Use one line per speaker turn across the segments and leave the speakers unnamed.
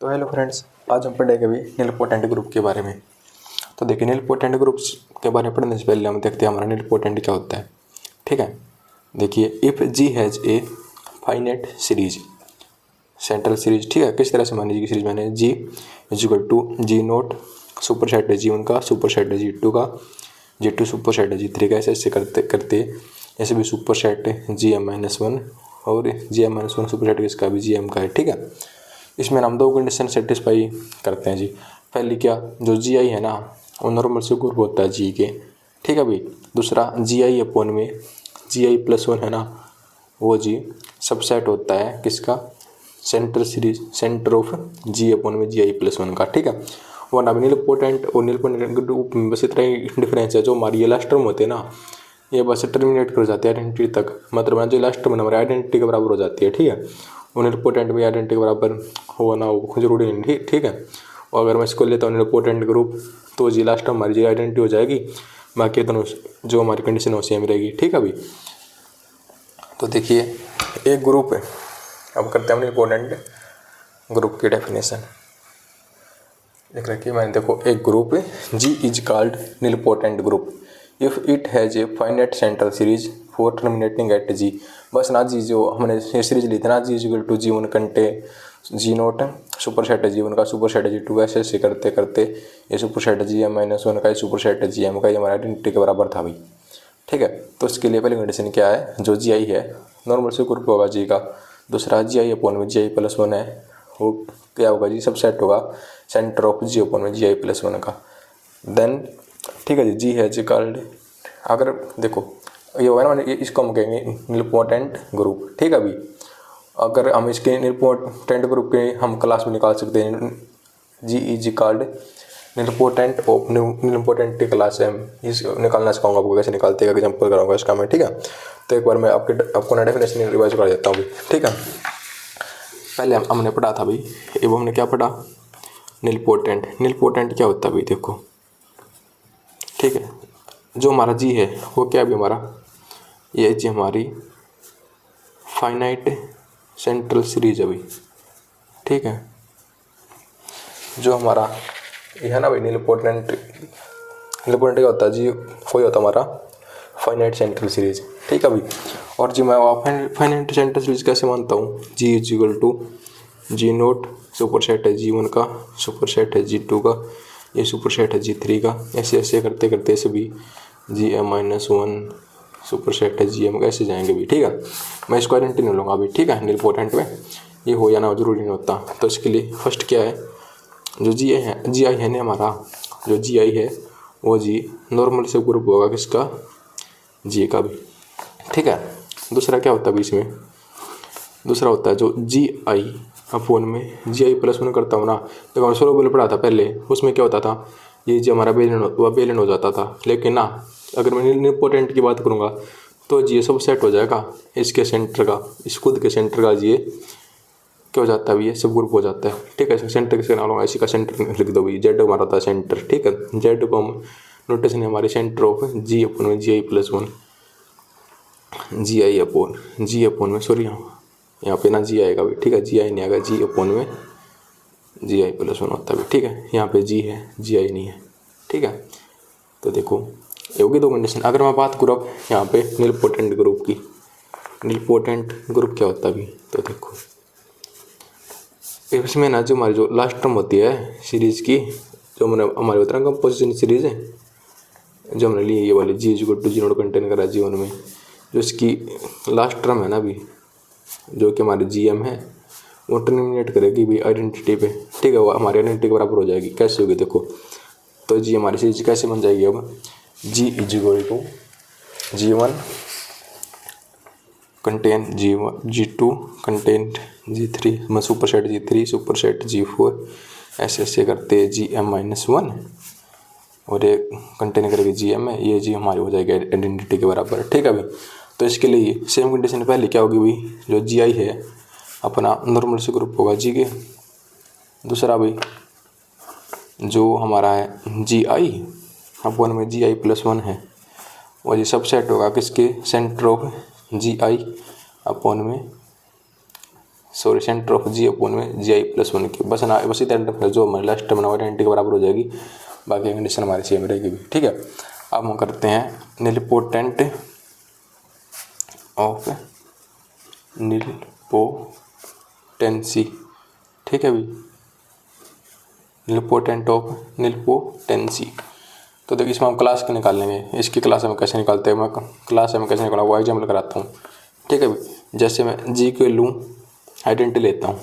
तो hello friends, आज हम पढ़ेंगे अभी नीलपोटेंट ग्रुप के बारे में। तो देखिए, नीलपोटेंट ग्रुप्स के बारे में पढ़ने से पहले हम देखते हैं हमारा नीलपोटेंट क्या होता है। ठीक है, देखिए, if G has a finite series, central series. ठीक है, किस तरह से मानी जी की सीरीज मैंने G is equal to G naught super set है जी1 का, सुपर सेट है जी2 का, जी2 सुपर सेट है जी3 का, ऐसे करते करते ऐसे भी सुपर सेट है जी m-1 और जी m-1 सुपर सेट किसका भी जी m का है। ठीक है, इसमें हम दो कंडीशन सेटिस्फाई करते हैं जी। पहली क्या, जो जी आई है ना वो नॉर्मल से ग्रुप होता है जी के। ठीक है भाई। दूसरा, जी आई अपोन में जी आई प्लस वन है ना वो जी सबसेट होता है किसका, centre series, centre of G upon में जी आई प्लस वन का। ठीक है, और अब नीलपोटेंट और नीलपोटेंट ग्रुप में बस इतना ही डिफरेंस है, जो हमारी ये लास्ट टर्म होते हैं ना ये बस टर्मिनेट कर जाती है आइडेंटिटी तक, मतलब जो लास्ट टर्म हमारी आइडेंटिटी के बराबर हो जाती है। ठीक है, और नीलपोटेंट भी आइडेंटिटी के बराबर हो ना हो जरूरी नहीं। ठीक है, और अगर मैं इसको लेता हूँ नीलपोटेंट ग्रुप तो जी लास्ट टर्म हमारी जी आइडेंटिटी हो जाएगी, बाकी तो जो हमारी कंडीशन है वो सेम रहेगी। ठीक है भाई। तो देखिए, एक ग्रुप है, अब करते हैं हम नीलपोटेंट ग्रुप की डेफिनेशन। देख रखिए मैंने, देखो, एक ग्रुप है G is called nilpotent group if it has a finite central series for terminating at G. बस ना जी, जो हमने ये सीरीज ली थी ना जी इक्वल टू जी1 contain G naught super set है जी1 का, सुपर सेट है जी2 का, ऐसे करते करते ये सुपर सेट है जी m-1 का, ये सुपर सेट है जी m का, ये हमारा आइडेंटिटी के बराबर था भाई। ठीक है, तो इसके लिए पहली कंडीशन क्या है, जो जी आई है नॉर्मल से ग्रुप होगा जी का। दूसरा, जी आई अपोन में जी आई प्लस वन है वो क्या होगा जी, सब सेट होगा सेंटर ऑफ जी अपोन में जी आई प्लस वन का। देन ठीक है जी है जी कॉल्ड, अगर देखो ये होगा ना, इसको हम कहेंगे नीलपोटेंट ग्रुप। ठीक है अभी, अगर हम इसके नीलपोटेंट ग्रुप के हम क्लास में निकाल सकते हैं जी is called nilpotent of nilpotent की क्लास है, इस निकालना सिखाऊंगा आपको कैसे निकालते हैं, एग्जाम्पल कराऊंगा इसका मैं। ठीक है, तो एक बार मैं आपको ना डेफिनेशन रिवाइज कर देता हूँ भाई। ठीक है, पहले हमने पढ़ा था भाई, ये हमने क्या पढ़ा, नीलपोटेंट। नीलपोटेंट क्या होता है भाई, देखो। ठीक है, जो हमारा जी है वो क्या भी हमारा ये जी हमारी फाइनाइट सेंट्रल सीरीज है भाई। ठीक है, जो हमारा ये है ना भाई नीलपोटेंट क्या होता है जी, कोई होता है हमारा फाइनाइट सेंट्रल सीरीज। ठीक है भाई, और जी मैं फाइनाइट सेंट्रल सीरीज कैसे मानता हूँ, G is equal to G naught super set है जी1 का, सुपर सेट है जी2 का, ये सुपर सेट है जी3 का, ऐसे ऐसे करते करते ऐसे भी जी m-1 सुपर सेट है जी m का, ऐसे जाएंगे भी। ठीक है, मैं इसको आइडेंटिटी नहीं लूँगा अभी। ठीक है, नीलपोटेंट में ये हो या ना जरूरी नहीं होता। तो इसके लिए फर्स्ट क्या है, जो जी आई है ना हमारा, जो जी आई है वो जी नॉर्मल से ग्रुप होगा किसका, जी का भी। ठीक है, दूसरा क्या होता है बीच में, दूसरा होता है जो जी आई अपोन में जी आई प्लस वन करता हूँ ना, तो हमने सोलोबल पढ़ा था पहले, उसमें क्या होता था ये जो हमारा बेलन हो जाता था। लेकिन ना अगर मैं नीलपोटेंट की बात करूँगा तो जी सब सेट हो जाएगा, इसके सेंटर का, इस खुद के सेंटर का जी क्या हो जाता है, ये सब ग्रुप हो जाता है। ठीक है, सेंटर किसके नाम होगा, इसी का सेंटर लिख दो भाई, जेड हमारा था सेंटर। ठीक है, जेड को हम नोटेशन है हमारे सेंटर ऑफ जी अपोन में जी आई प्लस वन, जी अपोन में सॉरी यहाँ पे ना जी आएगा भाई। ठीक है, जी आई नहीं आएगा, जी अपोन में जी आई प्लस वन होता है भाई। ठीक है, यहाँ पे जी है, जी आई नहीं है। ठीक है, तो देखो ये होगी दो कंडीशन। अगर मैं बात करूँ अब यहाँ पे नीलपोटेंट ग्रुप की, नीलपोटेंट ग्रुप क्या होता है अभी, तो देखो इसमें ना जो हमारी जो लास्ट टर्म होती है सीरीज की, जो मैंने हमारे होता है कंपोजिशन सीरीज है जो हमने ली, ये वाली G equal to G naught contain करा जी1 में, जो इसकी लास्ट टर्म है ना अभी, जो कि हमारी जी एम है, वो टर्मिनेट करेगी भी आइडेंटिटी पे। ठीक है, वो हमारी आइडेंटिटी के बराबर हो जाएगी। कैसे होगी देखो, तो जी हमारी सीरीज कैसे बन जाएगी अब, जी इज इक्वल टू जी1 कंटेन जी2 कंटेन जी3 में सुपर सेट जी3 सुपर सेट जी4, ऐसे ऐसे करते जी m-1 और ये कंटेन करेगी जी एम है, ये जी हमारी हो जाएगी आइडेंटिटी के बराबर। ठीक है भाई, तो इसके लिए सेम कंडीशन पहले क्या होगी भाई, जो जी आई है अपना नॉर्मल से ग्रुप होगा जी के। दूसरा भाई जो हमारा है जी आई अपोन में जी आई प्लस वन है, वो जी सबसेट होगा किसके, centre of G I upon में sorry centre of G upon में जी आई प्लस 1 की, बस इतना जो हमारे लास्ट टर्म आइडेंटिटी के बराबर हो जाएगी, बाकी कंडीशन हमारी सेम रहेगी भी। ठीक है, अब हम करते हैं निलपोटेंट ऑफ निलपोटेंसी। ठीक है भी, निलपोटेंट ऑफ निलपोटेंसी। तो देखिए इसमें हम क्लास के निकाल लेंगे, इसकी क्लास हम कैसे निकालते हैं, मैं क्लास में कैसे निकाला वो एग्जाम्पल कराता हूँ। ठीक है भाई, जैसे मैं जी के लूँ आइडेंटिटी लेता हूँ।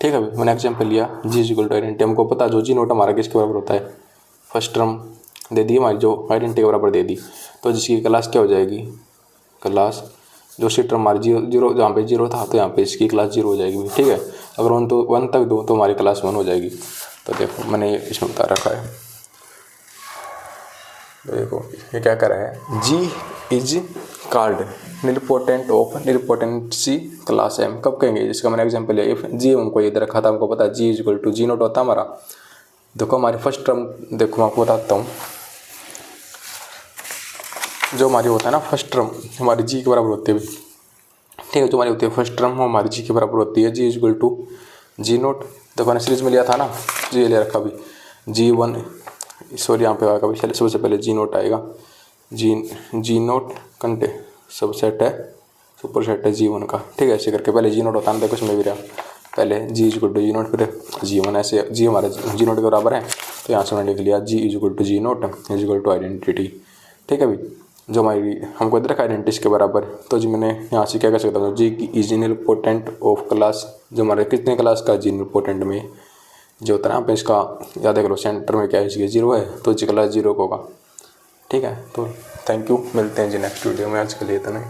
ठीक है भाई, मैंने एग्जाम्पल लिया G is equal to identity, हमको पता जो जी नोट हमारा किसके बराबर होता है, फर्स्ट टर्म दे दी हमारी जो आइडेंटिटी के बराबर दे दी, तो जिसकी क्लास क्या हो जाएगी, क्लास जो सी टर्म हमारी जीरो जहाँ पे जीरो था तो यहाँ पे इसकी क्लास जीरो हो जाएगी। ठीक है, अगर 1 तक दो तो हमारी क्लास 1 हो जाएगी। तो देखो मैंने इसमें बता रखा है, देखो ये क्या कर रहा है, G is called nilpotent of nilpotency class M. कब कहेंगे, जिसका मैंने एग्जांपल लिया, इफ जी हमको इधर रखा था, हमको पता है G is equal to G naught होता हमारा। देखो हमारी फर्स्ट टर्म, देखो मैं आपको बताता हूँ, जो हमारी होता है ना फर्स्ट टर्म हमारी जी के बराबर होती है। ठीक है, जो हमारी होती है फर्स्ट टर्म वो हमारी जी के बराबर होती है, G is equal to G naught. देखो मैंने सीरीज में लिया था ना, जी ले रखा अभी जी वन, सॉरी यहाँ पे आएगा अभी सबसे पहले जी नोट आएगा, जी नोट कंटे सबसेट है, सुपर सेट है जी वन का। ठीक है, ऐसे करके पहले जी नोट होता है ना, देखो इसमें भी रहा पहले G is equal to G naught, फिर जी वन, ऐसे जी हमारा जी नोट के बराबर है, तो यहाँ से मैंने लिख लिया G is equal to G naught is equal to identity. ठीक है भाई, जो हमारी हमको इधर रखा आइडेंटिटी के बराबर, तो जी मैंने यहाँ से क्या कह सकता हूँ, जी की इज निलपोटेंट ऑफ क्लास, जो हमारे कितने क्लास का जी निलपोटेंट में जो होता है ना, आप इसका याद करो सेंटर में क्या है, इसकी जीरो है तो जी क्लास जीरो होगा। ठीक है, तो थैंक यू, मिलते हैं जी नेक्स्ट वीडियो में, आज के लिए इतना ही।